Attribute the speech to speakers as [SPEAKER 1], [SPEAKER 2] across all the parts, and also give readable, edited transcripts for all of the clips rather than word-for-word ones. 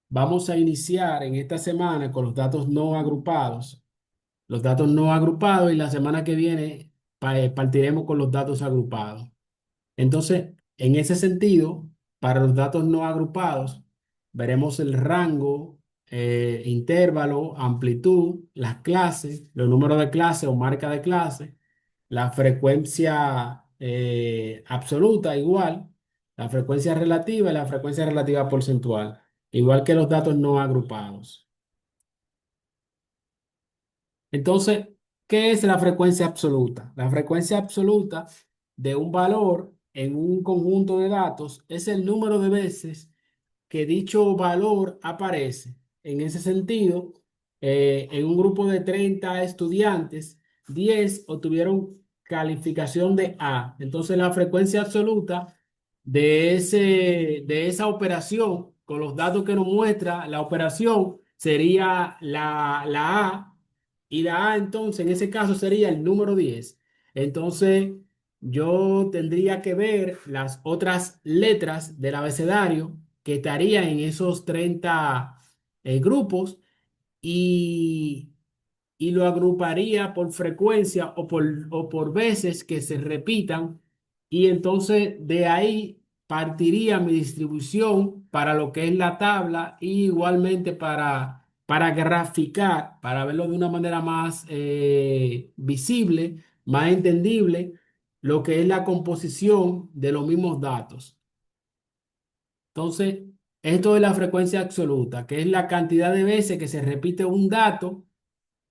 [SPEAKER 1] Vamos a iniciar en esta semana con los datos no agrupados. Los datos no agrupados y la semana que viene partiremos con los datos agrupados. Entonces, en ese sentido, para los datos no agrupados, veremos el rango, intervalo, amplitud, las clases, los números de clase o marca de clase, la frecuencia absoluta igual, la frecuencia relativa y la frecuencia relativa porcentual, igual que los datos no agrupados. Entonces, ¿qué es la frecuencia absoluta? La frecuencia absoluta de un valor en un conjunto de datos es el número de veces que dicho valor aparece. En ese sentido, en un grupo de 30 estudiantes, 10 obtuvieron calificación de A. Entonces, la frecuencia absoluta de esa operación, con los datos que nos muestra la operación, sería la A. Y la A, entonces, en ese caso sería el número 10. Entonces, yo tendría que ver las otras letras del abecedario que estarían en esos 30 grupos y, y lo agruparía por frecuencia o por veces que se repitan. Y entonces de ahí partiría mi distribución para lo que es la tabla y igualmente para graficar, para verlo de una manera más visible, más entendible, lo que es la composición de los mismos datos. Entonces, esto es la frecuencia absoluta, que es la cantidad de veces que se repite un dato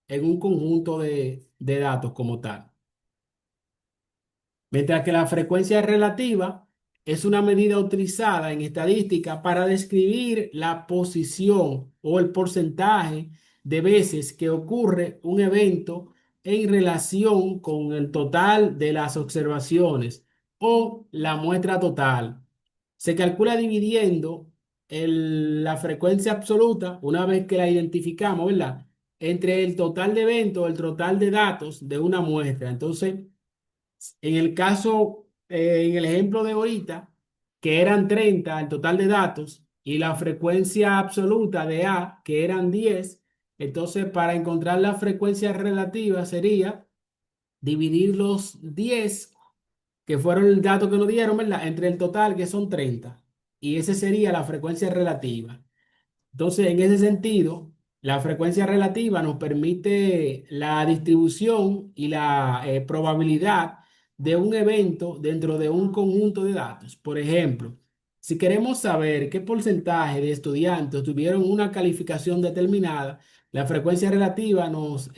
[SPEAKER 1] en un conjunto de datos como tal. Mientras que la frecuencia relativa es una medida utilizada en estadística para describir la posición o el porcentaje de veces que ocurre un evento en relación con el total de las observaciones o la muestra total. Se calcula dividiendo la frecuencia absoluta, una vez que la identificamos, ¿verdad? Entre el total de eventos, el total de datos de una muestra. Entonces, en el caso, en el ejemplo de ahorita, que eran 30 el total de datos y la frecuencia absoluta de A, que eran 10, entonces para encontrar la frecuencia relativa sería dividir los 10 que fueron el dato que nos dieron, ¿verdad? Entre el total, que son 30. Y esa sería la frecuencia relativa. Entonces, en ese sentido, la frecuencia relativa nos permite la distribución y la probabilidad de un evento dentro de un conjunto de datos. Por ejemplo, si queremos saber qué porcentaje de estudiantes tuvieron una calificación determinada, la frecuencia relativa nos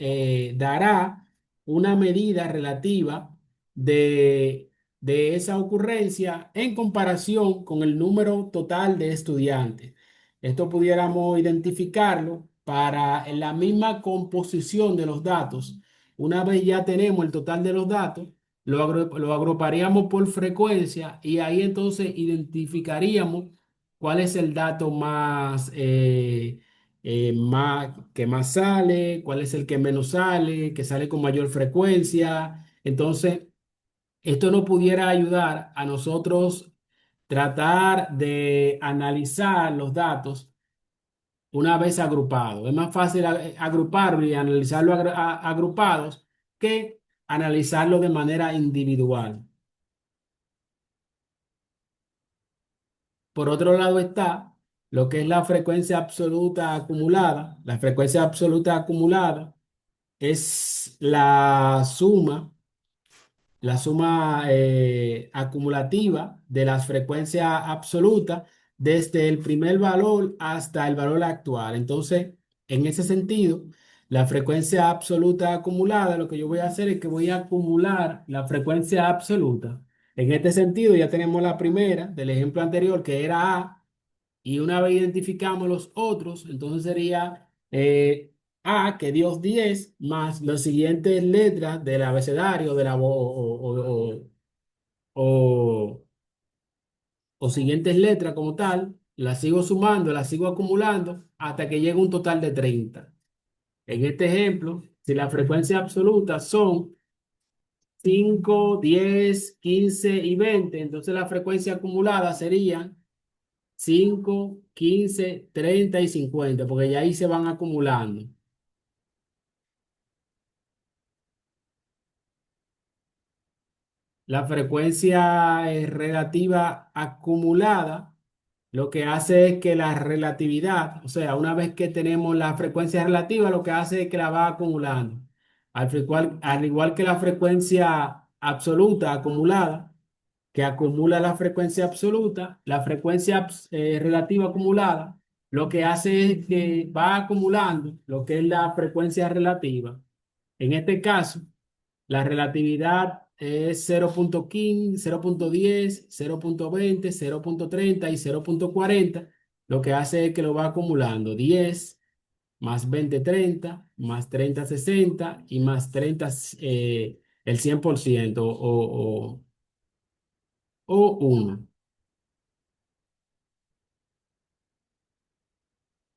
[SPEAKER 1] dará una medida relativa de, de esa ocurrencia en comparación con el número total de estudiantes. Esto pudiéramos identificarlo para en la misma composición de los datos. Una vez ya tenemos el total de los datos, lo agruparíamos por frecuencia y ahí entonces identificaríamos cuál es el dato que más sale, cuál es el que menos sale, que sale con mayor frecuencia. Entonces, esto nos pudiera ayudar a nosotros tratar de analizar los datos una vez agrupados. Es más fácil agruparlo y analizarlo agrupados que analizarlo de manera individual. Por otro lado está lo que es la frecuencia absoluta acumulada. La frecuencia absoluta acumulada es la suma acumulativa de las frecuencias absolutas desde el primer valor hasta el valor actual. Entonces, en ese sentido, la frecuencia absoluta acumulada, lo que yo voy a hacer es que voy a acumular la frecuencia absoluta. En este sentido, ya tenemos la primera del ejemplo anterior, que era A, y una vez identificamos los otros, entonces sería A, que dio 10 más las siguientes letras del abecedario de la, o- o siguientes letras como tal, las sigo sumando, las sigo acumulando hasta que llegue un total de 30. En este ejemplo, si la frecuencia absoluta son 5, 10, 15 y 20, entonces la frecuencia acumulada sería 5, 15, 30 y 50, porque ya ahí se van acumulando. La frecuencia relativa acumulada lo que hace es que la relatividad, o sea, una vez que tenemos la frecuencia relativa, lo que hace es que la va acumulando. Al igual que la frecuencia absoluta acumulada, que acumula la frecuencia absoluta, la frecuencia relativa acumulada, lo que hace es que va acumulando lo que es la frecuencia relativa. En este caso, la relatividad es 0.15, 0.10, 0.20, 0.30 y 0.40. Lo que hace es que lo va acumulando 10 más 20, 30, más 30, 60 y más 30, el 100% o 1.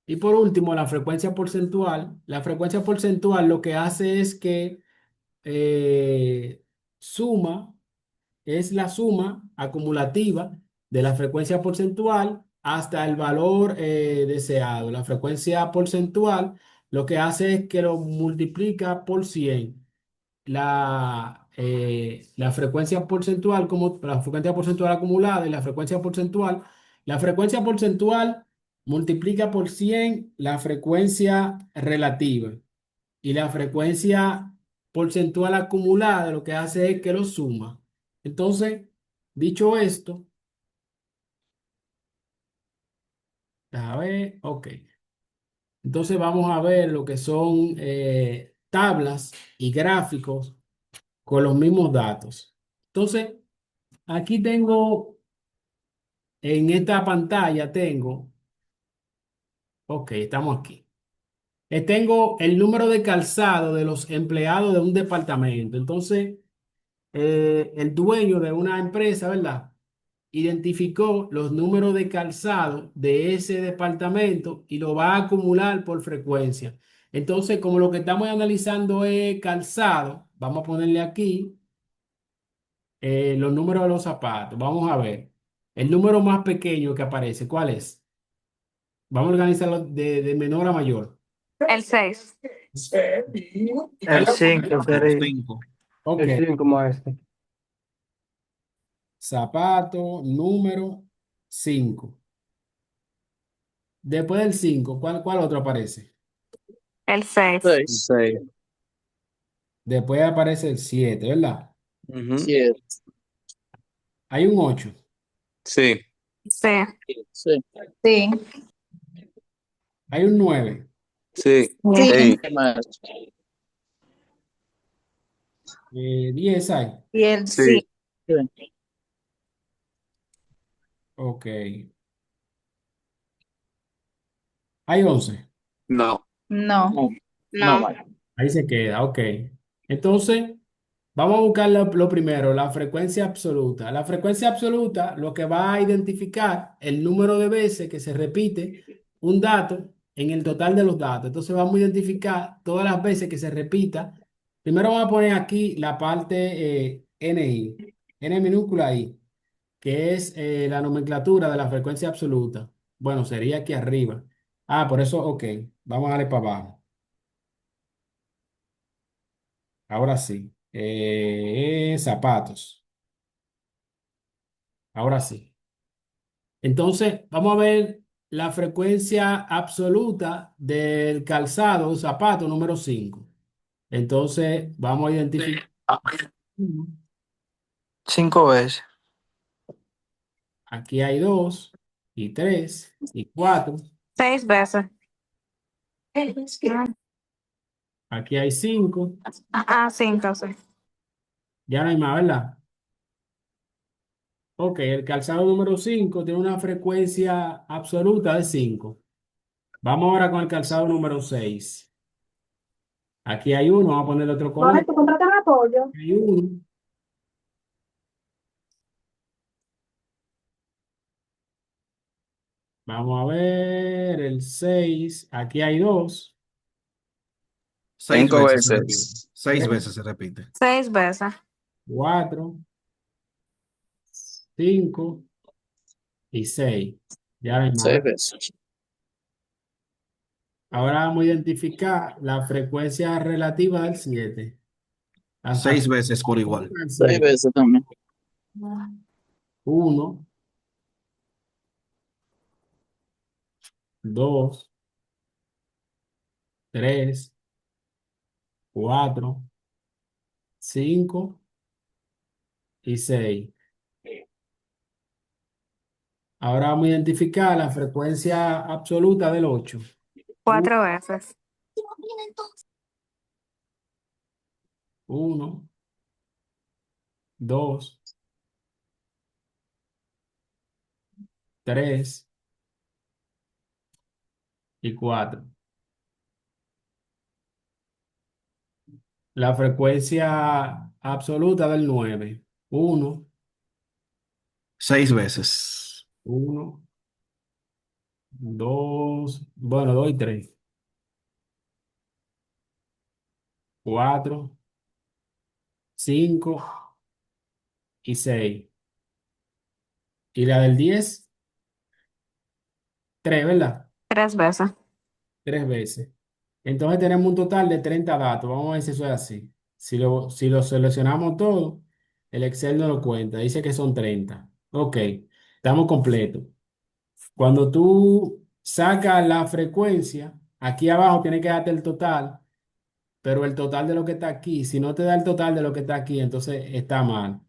[SPEAKER 1] Y por último, la frecuencia porcentual. La frecuencia porcentual lo que hace es que eh, suma es la suma acumulativa de la frecuencia porcentual hasta el valor deseado. La frecuencia porcentual lo que hace es que lo multiplica por 100. La frecuencia porcentual, como la frecuencia porcentual acumulada y la frecuencia porcentual multiplica por 100 la frecuencia relativa. Y la frecuencia porcentual acumulada lo que hace es que lo suma. Entonces, dicho esto, a ver, ok. Entonces vamos a ver lo que son tablas y gráficos con los mismos datos. Entonces, aquí tengo, en esta pantalla tengo, ok, estamos aquí. Tengo el número de calzado de los empleados de un departamento. Entonces, el dueño de una empresa, ¿verdad? Identificó los números de calzado de ese departamento y lo va a acumular por frecuencia. Entonces, como lo que estamos analizando es calzado, vamos a ponerle aquí los números de los zapatos. Vamos a ver. El número más pequeño que aparece, ¿cuál es? Vamos a organizarlo de menor a mayor.
[SPEAKER 2] El 6.
[SPEAKER 3] El 5 sería.
[SPEAKER 4] 5.
[SPEAKER 1] Ok.
[SPEAKER 3] El 5 más este.
[SPEAKER 1] Zapato, número 5. Después del 5, ¿cuál otro aparece?
[SPEAKER 2] El 6.
[SPEAKER 4] 6.
[SPEAKER 3] 6.
[SPEAKER 1] Después aparece el 7, ¿verdad?
[SPEAKER 3] 7.
[SPEAKER 1] Hay un 8.
[SPEAKER 4] Sí.
[SPEAKER 2] Sí.
[SPEAKER 3] Sí.
[SPEAKER 5] Sí,
[SPEAKER 1] Hay un 9.
[SPEAKER 4] Sí.
[SPEAKER 5] sí.
[SPEAKER 4] Ey.
[SPEAKER 3] ¿Qué más?
[SPEAKER 1] 10 hay.
[SPEAKER 5] Y el
[SPEAKER 4] Sí.
[SPEAKER 5] sí.
[SPEAKER 3] Sí.
[SPEAKER 1] Ok. Hay 11.
[SPEAKER 4] No.
[SPEAKER 5] No,
[SPEAKER 3] No. No,
[SPEAKER 2] No.
[SPEAKER 3] vale.
[SPEAKER 1] Ahí se queda, ok. Entonces, vamos a buscar lo primero, la frecuencia absoluta. La frecuencia absoluta lo que va a identificar el número de veces que se repite un dato en el total de los datos. Entonces vamos a identificar todas las veces que se repita. Primero vamos a poner aquí la parte NI, N minúscula I, que es la nomenclatura de la frecuencia absoluta. Bueno, sería aquí arriba. Ah, por eso, ok. Vamos a darle para abajo. Ahora sí. Zapatos. Ahora sí. Entonces, vamos a ver la frecuencia absoluta del calzado, zapato número 5. Entonces, vamos a identificar.
[SPEAKER 3] 5 veces.
[SPEAKER 1] Aquí hay 2 y 3 y 4.
[SPEAKER 2] 6 veces.
[SPEAKER 1] Aquí hay 5.
[SPEAKER 2] Ah, 5, sí.
[SPEAKER 1] Ya no hay más, ¿verdad? Ok, el calzado número 5 tiene una frecuencia absoluta de 5. Vamos ahora con el calzado número 6. Aquí hay uno, vamos a ponerle otro color.
[SPEAKER 5] ¿tú compraste un apoyo?
[SPEAKER 1] Hay uno. Vamos a ver el 6. Aquí hay 2.
[SPEAKER 4] 5
[SPEAKER 6] Se repite.
[SPEAKER 4] veces.
[SPEAKER 6] 6 veces se repite.
[SPEAKER 2] 6 veces.
[SPEAKER 1] 4, 5 y 6. Ya no hay
[SPEAKER 3] 6
[SPEAKER 1] más.
[SPEAKER 3] veces.
[SPEAKER 1] Ahora vamos a identificar la frecuencia relativa del 7.
[SPEAKER 5] Seis veces por igual.
[SPEAKER 3] 6 veces también.
[SPEAKER 1] 1, 2, 3, 4, 5 y 6. Ahora vamos a identificar la frecuencia absoluta del 8.
[SPEAKER 2] 4 veces.
[SPEAKER 1] 1, 2, 3 y 4. La frecuencia absoluta del 9. 1,
[SPEAKER 5] 6 veces.
[SPEAKER 1] 1, 2, bueno, 2 y 3. 4, 5 y 6. Y la del 10, 3, ¿verdad?
[SPEAKER 2] 3 veces.
[SPEAKER 1] 3 veces. Entonces tenemos un total de 30 datos. Vamos a ver si eso es así. Si lo seleccionamos todo, el Excel no lo cuenta. Dice que son 30. Ok, estamos completos. Cuando tú sacas la frecuencia, aquí abajo tiene que darte el total, pero el total de lo que está aquí, si no te da el total de lo que está aquí, entonces está mal.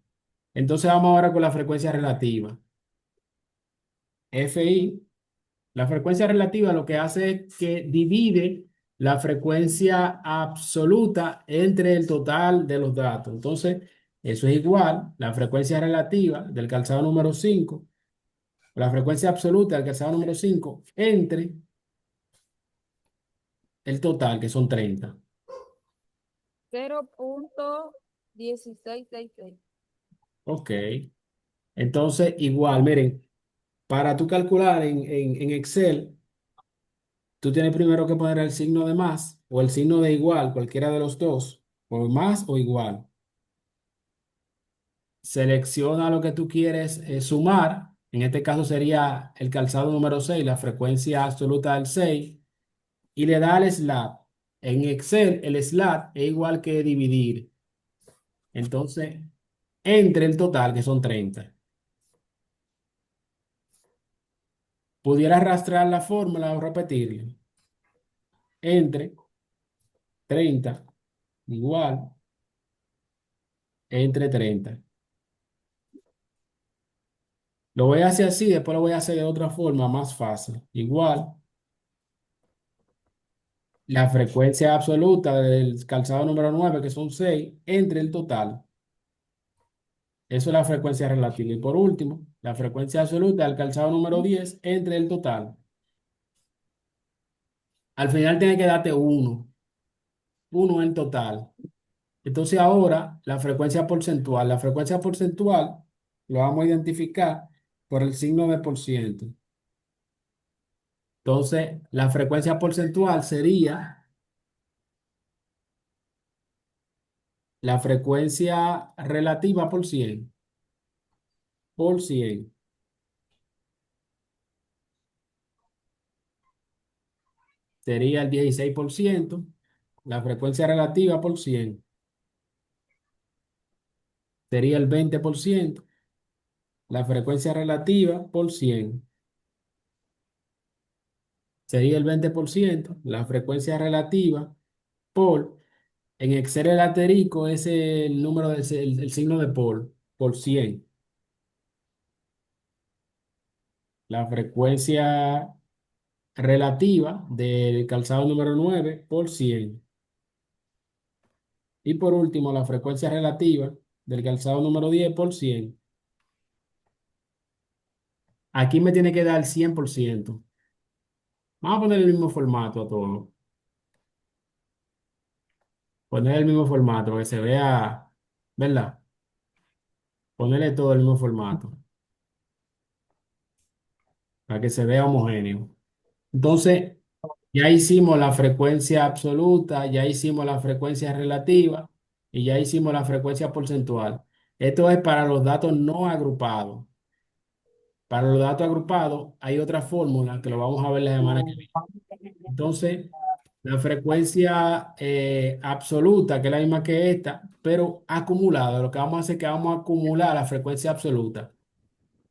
[SPEAKER 1] Entonces vamos ahora con la frecuencia relativa. FI. La frecuencia relativa lo que hace es que divide la frecuencia absoluta entre el total de los datos. Entonces, eso es igual, la frecuencia relativa del calzado número 5, la frecuencia absoluta del calzado número 5 entre el total, que son 30.
[SPEAKER 6] 0.1666.
[SPEAKER 1] Ok. Entonces, igual, miren, para tú calcular en Excel, tú tienes primero que poner el signo de más o el signo de igual, cualquiera de los dos, o más o igual. Selecciona lo que tú quieres sumar. En este caso sería el calzado número 6, la frecuencia absoluta del 6, y le da al SLAT. En Excel, el SLAT es igual que dividir. Entonces, entre el total, que son 30. Pudiera arrastrar la fórmula o repetirla. Entre 30 igual entre 30. Lo voy a hacer así, después lo voy a hacer de otra forma más fácil. Igual la frecuencia absoluta del calzado número 9 que son 6 entre el total. Eso es la frecuencia relativa. Y por último, la frecuencia absoluta del calzado número 10 entre el total. Al final tiene que darte 1. 1 en total. Entonces ahora la frecuencia porcentual. La frecuencia porcentual lo vamos a identificar por el signo de por ciento. Entonces, la frecuencia porcentual sería la frecuencia relativa por 100. Por 100. Sería el 16%. La frecuencia relativa por 100 sería el 20%. La frecuencia relativa por 100 sería el 20%. La frecuencia relativa por, en Excel el asterisco es el número, el signo de por 100. La frecuencia relativa del calzado número 9 por 100. Y por último, la frecuencia relativa del calzado número 10 por 100. Aquí me tiene que dar el 100%. Vamos a poner el mismo formato a todo. Poner el mismo formato, que se vea, ¿verdad? Ponerle todo el mismo formato, para que se vea homogéneo. Entonces, ya hicimos la frecuencia absoluta, ya hicimos la frecuencia relativa y ya hicimos la frecuencia porcentual. Esto es para los datos no agrupados. Para los datos agrupados hay otra fórmula que lo vamos a ver la semana que viene. Entonces, la frecuencia absoluta, que es la misma que esta, pero acumulada, lo que vamos a hacer es que vamos a acumular la frecuencia absoluta.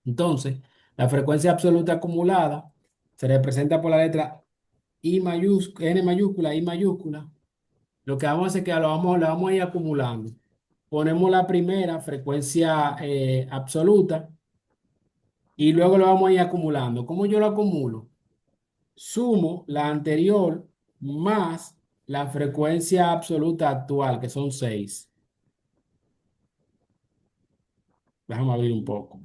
[SPEAKER 1] Entonces, la frecuencia absoluta acumulada se representa por la letra I mayúscula, N mayúscula, I mayúscula. Lo que vamos a hacer es que lo vamos a ir acumulando. Ponemos la primera frecuencia absoluta y luego lo vamos a ir acumulando. ¿Cómo yo lo acumulo? Sumo la anterior más la frecuencia absoluta actual, que son 6. Déjame abrir un poco.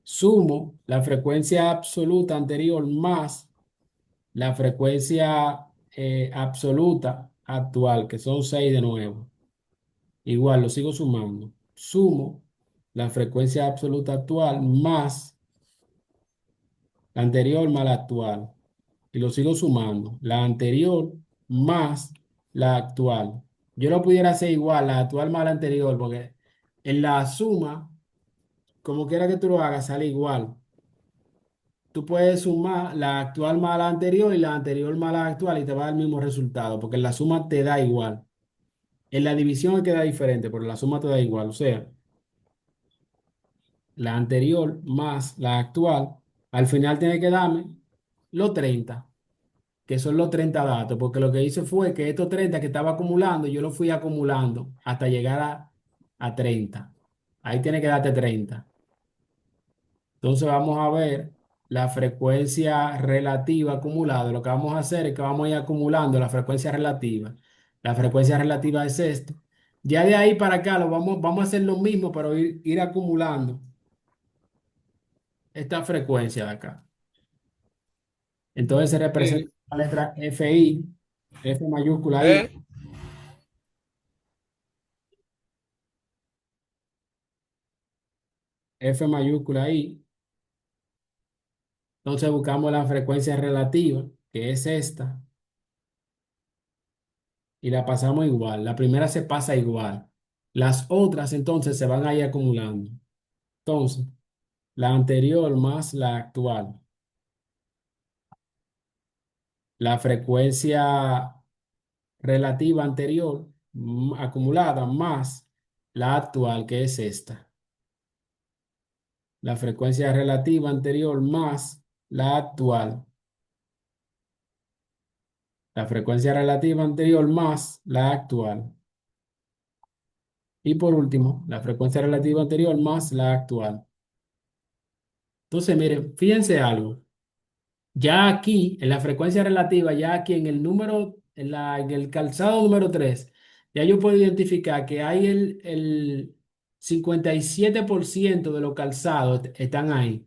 [SPEAKER 1] Sumo la frecuencia absoluta anterior más la frecuencia absoluta actual, que son 6 de nuevo. Igual lo sigo sumando. Sumo la frecuencia absoluta actual más la anterior más la actual. Y lo sigo sumando. La anterior más la actual. Yo no pudiera hacer igual la actual más la anterior, porque en la suma, como quiera que tú lo hagas, sale igual. Tú puedes sumar la actual más la anterior y la anterior más la actual y te va a dar el mismo resultado, porque en la suma te da igual. En la división queda diferente, pero en la suma te da igual. O sea, la anterior más la actual, al final tiene que darme los 30, que son los 30 datos, porque lo que hice fue que estos 30 que estaba acumulando, yo los fui acumulando hasta llegar a 30. Ahí tiene que darte 30. Entonces vamos a ver la frecuencia relativa acumulada. Lo que vamos a hacer es que vamos a ir acumulando la frecuencia relativa. La frecuencia relativa es esto. Ya de ahí para acá vamos a hacer lo mismo, pero ir acumulando esta frecuencia de acá. Entonces se representa la letra FI, F mayúscula I, F mayúscula I. Entonces buscamos la frecuencia relativa, que es esta, y la pasamos igual. La primera se pasa igual. Las otras entonces se van a ir acumulando. Entonces, la anterior más la actual. La frecuencia relativa anterior acumulada más la actual, que es esta. La frecuencia relativa anterior más la actual. La frecuencia relativa anterior más la actual. Y por último, la frecuencia relativa anterior más la actual. Entonces, miren, fíjense algo. Ya aquí, en la frecuencia relativa, ya aquí en el número, en el calzado número 3, ya yo puedo identificar que hay el 57% de los calzados están ahí.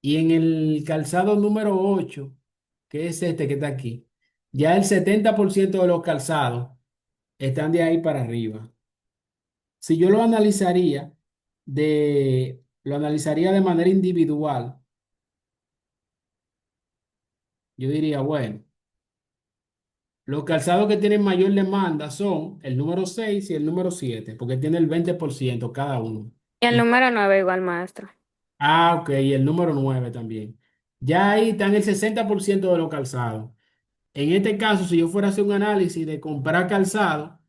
[SPEAKER 1] Y en el calzado número 8, que es este que está aquí, ya el 70% de los calzados están de ahí para arriba. Si yo lo analizaría de manera individual, yo diría, bueno, los calzados que tienen mayor demanda son el número 6 y el número 7 porque tiene el 20% cada uno.
[SPEAKER 2] Y el número 9 igual, maestro.
[SPEAKER 1] Ok, y el número 9 también. Ya ahí están el 60% de los calzados. En este caso, si yo fuera a hacer un análisis de comprar calzado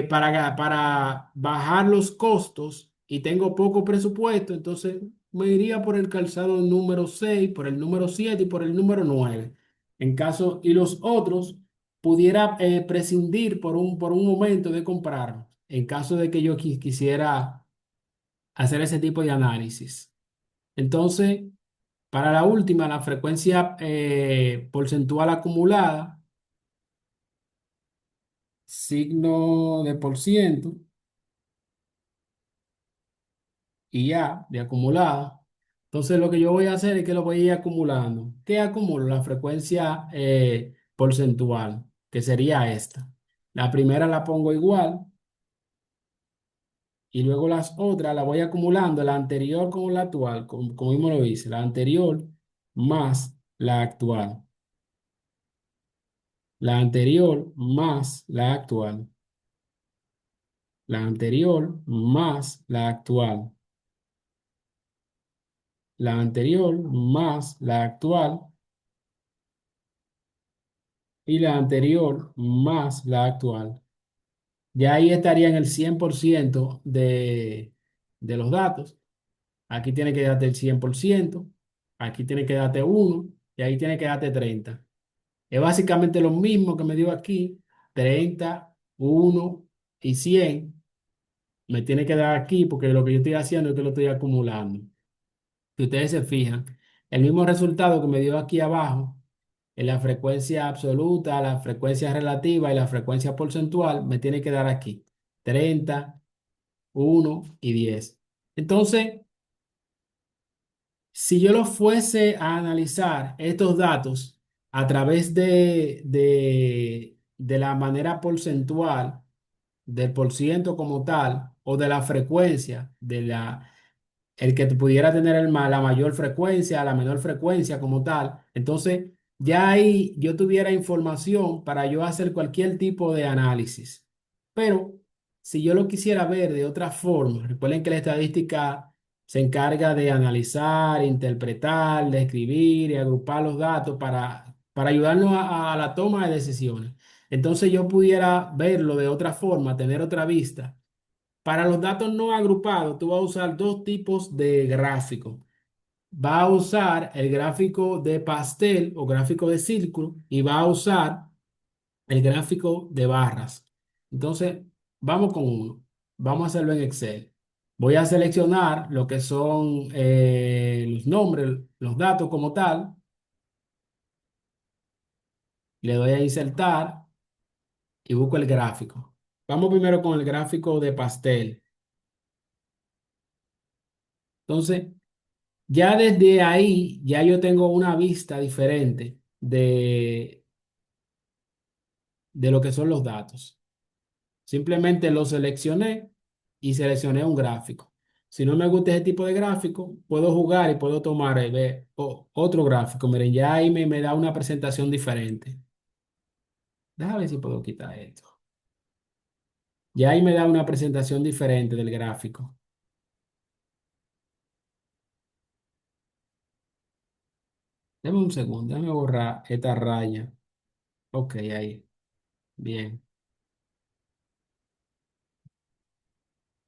[SPEAKER 1] para bajar los costos y tengo poco presupuesto, entonces me iría por el calzado número 6, por el número 7 y por el número 9. En caso, y los otros pudiera prescindir por un momento de comprarlos, en caso de que yo quisiera hacer ese tipo de análisis. Entonces, para la última, la frecuencia porcentual acumulada, signo de por ciento y ya de acumulada. Entonces lo que yo voy a hacer es que lo voy a ir acumulando. ¿Qué acumulo? La frecuencia porcentual, que sería esta. La primera la pongo igual y luego las otras las voy acumulando, la anterior con la actual, como mismo lo hice, la anterior más la actual. La anterior más la actual. La anterior más la actual. la anterior más la actual y la anterior más la actual. Ya ahí estaría en el 100% de los datos. Aquí tiene que darte el 100%, aquí tiene que darte uno y ahí tiene que darte 30. Es básicamente lo mismo que me dio aquí, 30, 1 y 100. Me tiene que dar aquí porque lo que yo estoy haciendo es que lo estoy acumulando. Si ustedes se fijan, el mismo resultado que me dio aquí abajo, en la frecuencia absoluta, la frecuencia relativa y la frecuencia porcentual, me tiene que dar aquí 30, 1 y 10. Entonces, si yo lo fuese a analizar estos datos a través de la manera porcentual, del por ciento como tal, o de la frecuencia, el que pudiera tener la mayor frecuencia, la menor frecuencia como tal. Entonces, ya ahí yo tuviera información para yo hacer cualquier tipo de análisis. Pero si yo lo quisiera ver de otra forma, recuerden que la estadística se encarga de analizar, interpretar, de escribir y agrupar los datos para ayudarnos a la toma de decisiones. Entonces yo pudiera verlo de otra forma, tener otra vista. Para los datos no agrupados, tú vas a usar dos tipos de gráficos. Va a usar el gráfico de pastel o gráfico de círculo y va a usar el gráfico de barras. Entonces, vamos con uno. Vamos a hacerlo en Excel. Voy a seleccionar lo que son los nombres, los datos como tal. Le doy a insertar y busco el gráfico. Vamos primero con el gráfico de pastel. Entonces, ya desde ahí, ya yo tengo una vista diferente de lo que son los datos. Simplemente lo seleccioné y seleccioné un gráfico. Si no me gusta ese tipo de gráfico, puedo jugar y puedo tomar otro gráfico. Miren, ya ahí me da una presentación diferente. Déjame ver si puedo quitar esto. Ya ahí me da una presentación diferente del gráfico. Dame un segundo, déjame borrar esta raya. Ok, ahí. Bien.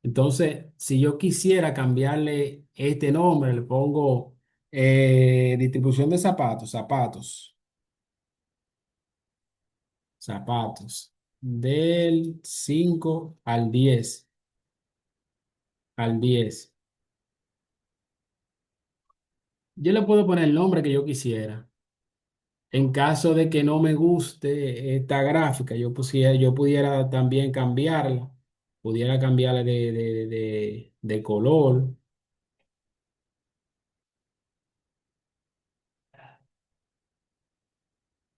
[SPEAKER 1] Entonces, si yo quisiera cambiarle este nombre, le pongo distribución de zapatos, zapatos, del 5 al 10. Yo le puedo poner el nombre que yo quisiera. En caso de que no me guste esta gráfica, yo pudiera también cambiarla. Pudiera cambiarla de color.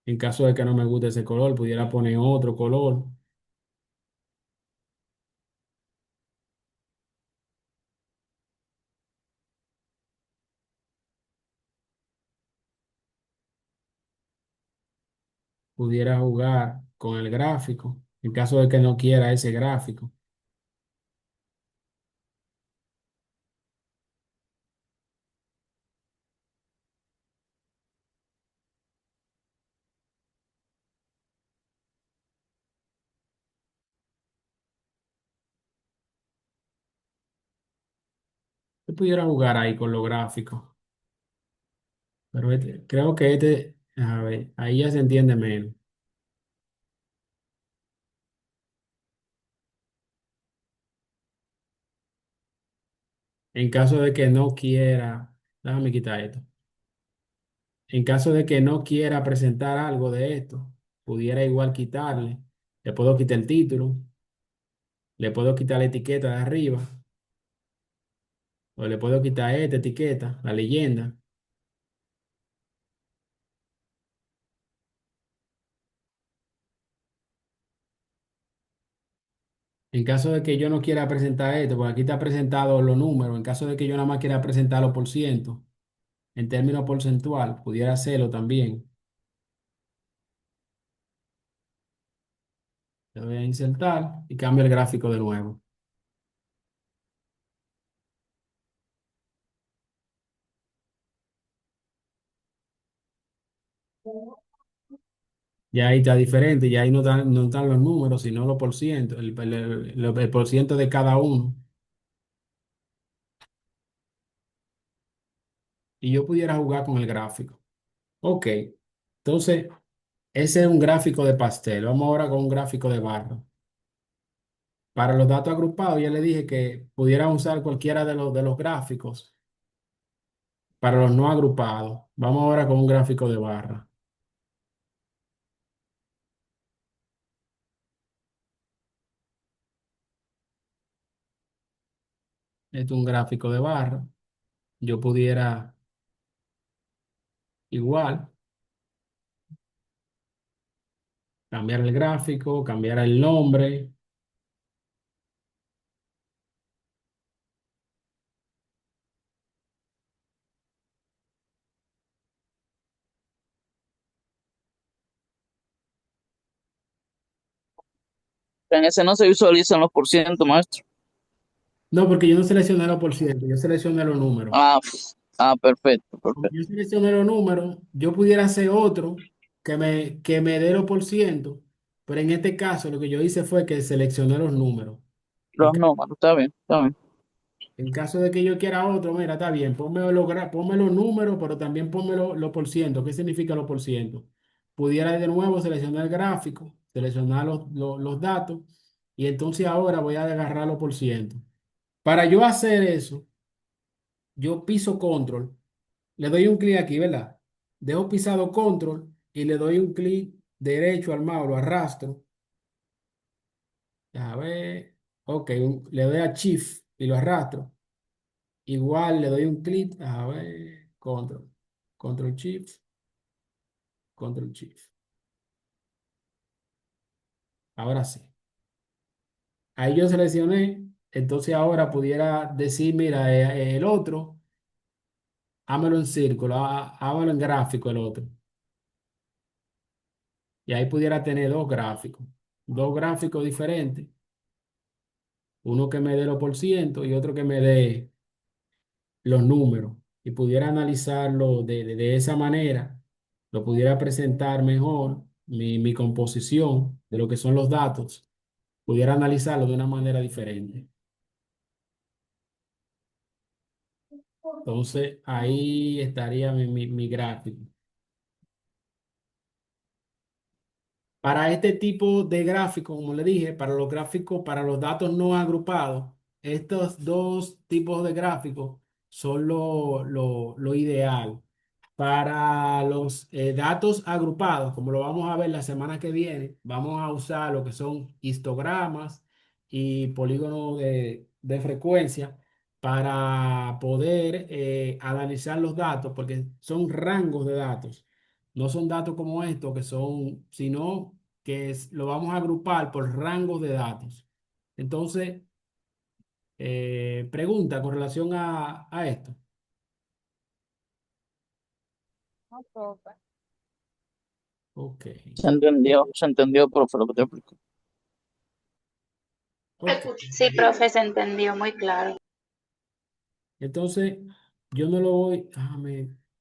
[SPEAKER 1] En caso de que no me guste ese color, pudiera poner otro color. Pudiera jugar con el gráfico, en caso de que no quiera ese gráfico. Yo pudiera jugar ahí con los gráficos, pero creo que a ver, ahí ya se entiende menos. En caso de que no quiera, déjame quitar esto. En caso de que no quiera presentar algo de esto, pudiera igual quitarle. Le puedo quitar el título, le puedo quitar la etiqueta de arriba, o le puedo quitar esta etiqueta, la leyenda. En caso de que yo no quiera presentar esto, porque aquí está presentado los números, en caso de que yo nada más quiera presentarlo por ciento, en términos porcentual, pudiera hacerlo también. Le voy a insertar y cambio el gráfico de nuevo. Ya ahí está diferente, ya ahí no están los números, sino los por ciento, el por ciento de cada uno. Y yo pudiera jugar con el gráfico. Ok, entonces ese es un gráfico de pastel. Vamos ahora con un gráfico de barra. Para los datos agrupados, ya le dije que pudieran usar cualquiera de los gráficos. Para los no agrupados, vamos ahora con un gráfico de barra. Este es un gráfico de barra. Yo pudiera igual cambiar el gráfico, cambiar el nombre.
[SPEAKER 3] En ese no se visualizan los porcientos, maestro.
[SPEAKER 1] No, porque yo no seleccioné los por ciento, yo seleccioné los números.
[SPEAKER 3] Perfecto,
[SPEAKER 1] Como
[SPEAKER 3] perfecto.
[SPEAKER 1] yo seleccioné los números, yo pudiera hacer otro que me dé los por ciento, pero en este caso lo que yo hice fue que seleccioné los números. En,
[SPEAKER 3] Los
[SPEAKER 1] ca-
[SPEAKER 3] números, está bien, está bien.
[SPEAKER 1] en caso de que yo quiera otro, mira, está bien, ponme los números, pero también ponme los por ciento. ¿Qué significa los por ciento? Pudiera de nuevo seleccionar el gráfico, seleccionar los datos, y entonces ahora voy a agarrar los por ciento. Para yo hacer eso, yo piso control. Le doy un clic aquí, ¿verdad? Dejo pisado control y le doy un clic derecho al mouse, lo arrastro. A ver, ok, le doy a Shift y lo arrastro. Igual le doy un clic, a ver, control, control Shift, control Shift. Ahora sí. Ahí yo seleccioné, entonces ahora pudiera decir, mira, el otro, hámelo en círculo, hámelo en gráfico el otro. Y ahí pudiera tener dos gráficos diferentes. Uno que me dé los por ciento y otro que me dé los números y pudiera analizarlo de esa manera, lo pudiera presentar mejor, mi composición de lo que son los datos, pudiera analizarlo de una manera diferente. Entonces, ahí estaría mi gráfico. Para este tipo de gráfico, como le dije, para los gráficos, para los datos no agrupados, estos dos tipos de gráficos son lo ideal. Para los datos agrupados, como lo vamos a ver la semana que viene, vamos a usar lo que son histogramas y polígonos de frecuencia para poder analizar los datos, porque son rangos de datos. No son datos como estos que son, sino que lo vamos a agrupar por rangos de datos. Entonces, pregunta con relación a esto. Ok,
[SPEAKER 3] Se entendió, profe, lo que te explico.
[SPEAKER 1] ok.
[SPEAKER 2] Sí, profe, se entendió muy claro.
[SPEAKER 1] Entonces, yo no lo voy, déjame